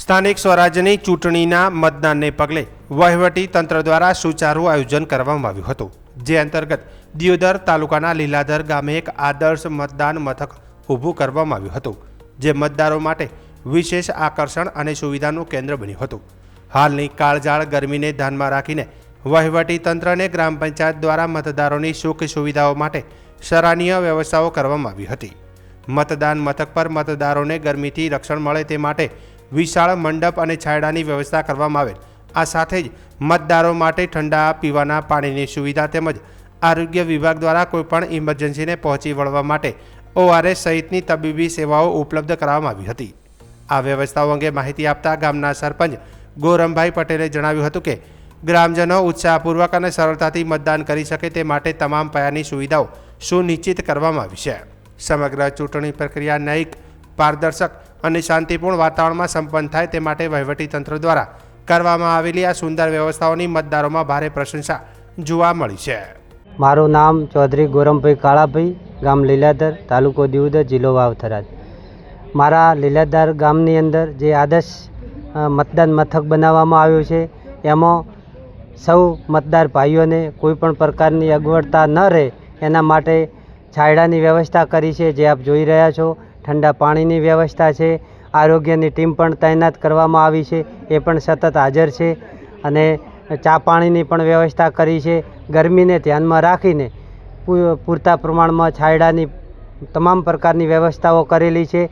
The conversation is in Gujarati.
સ્થાનિક સ્વરાજ્યની ચૂંટણીના મતદાનને પગલે વહીવટી તંત્ર દ્વારા સુચારું આયોજન કરવામાં આવ્યું હતું, જે અંતર્ગત દિયોદર તાલુકાના લીલાધર ગામે એક આદર્શ મતદાન મથક ઊભું કરવામાં આવ્યું હતું, જે મતદારો માટે વિશેષ આકર્ષણ અને સુવિધાનું કેન્દ્ર બન્યું હતું. હાલની કાળઝાળ ગરમીને ધ્યાનમાં રાખીને વહીવટી તંત્રને ગ્રામ પંચાયત દ્વારા મતદારોની સુખ સુવિધાઓ માટે સરાહનીય વ્યવસ્થાઓ કરવામાં આવી હતી. મતદાન મથક પર મતદારોને ગરમીથી રક્ષણ મળે તે માટે વિશાળ મંડપ અને છાંયડાની વ્યવસ્થા કરવામાં આવેલ. આ સાથે જ મતદારો માટે ઠંડા પીવાના પાણીની સુવિધા તેમજ આરોગ્ય વિભાગ દ્વારા કોઈપણ ઇમરજન્સીને પહોંચી વળવા માટે ORS સહિતની તબીબી સેવાઓ ઉપલબ્ધ કરાવવામાં આવી હતી. આ વ્યવસ્થાઓ અંગે માહિતી આપતા ગામના સરપંચ ગોરમભાઈ પટેલે જણાવ્યું હતું કે ગ્રામજનો ઉત્સાહપૂર્વક અને સરળતાથી મતદાન કરી શકે તે માટે તમામ પાયાની સુવિધાઓ સુનિશ્ચિત કરવામાં આવી છે. સમગ્ર ચૂંટણી પ્રક્રિયા ન્યાયિક, પારદર્શક અને શાંતિપૂર્ણ વાતાવરણમાં સંપન્ન થાય તે માટે વહીવટીતંત્ર દ્વારા કરવામાં આવેલી આ સુંદર વ્યવસ્થાઓની મતદારોમાં ભારે પ્રશંસા જોવા મળી છે. મારું નામ ચૌધરી ગોરમભાઈ કાળાભાઈ, ગામ લીલાધર, તાલુકો દિયોદર, જિલ્લો વાવ-થરાદ. મારા લીલાધર ગામની અંદર જે આદર્શ મતદાન મથક બનાવવામાં આવ્યું છે, એમાં સૌ મતદાર ભાઈઓને કોઈપણ પ્રકારની અગવડતા ન રહે એના માટે છાંયડાની વ્યવસ્થા કરી છે, જે આપ જોઈ રહ્યા છો. ઠંડા પાણીની વ્યવસ્થા છે. આરોગ્યની ટીમ પણ તૈનાત કરવામાં આવી છે, એ પણ સતત હાજર છે. અને ચા પાણીની પણ વ્યવસ્થા કરી છે. ગરમીને ધ્યાનમાં રાખીને પૂરતા પ્રમાણમાં છાંયડાની તમામ પ્રકારની વ્યવસ્થાઓ કરેલી છે.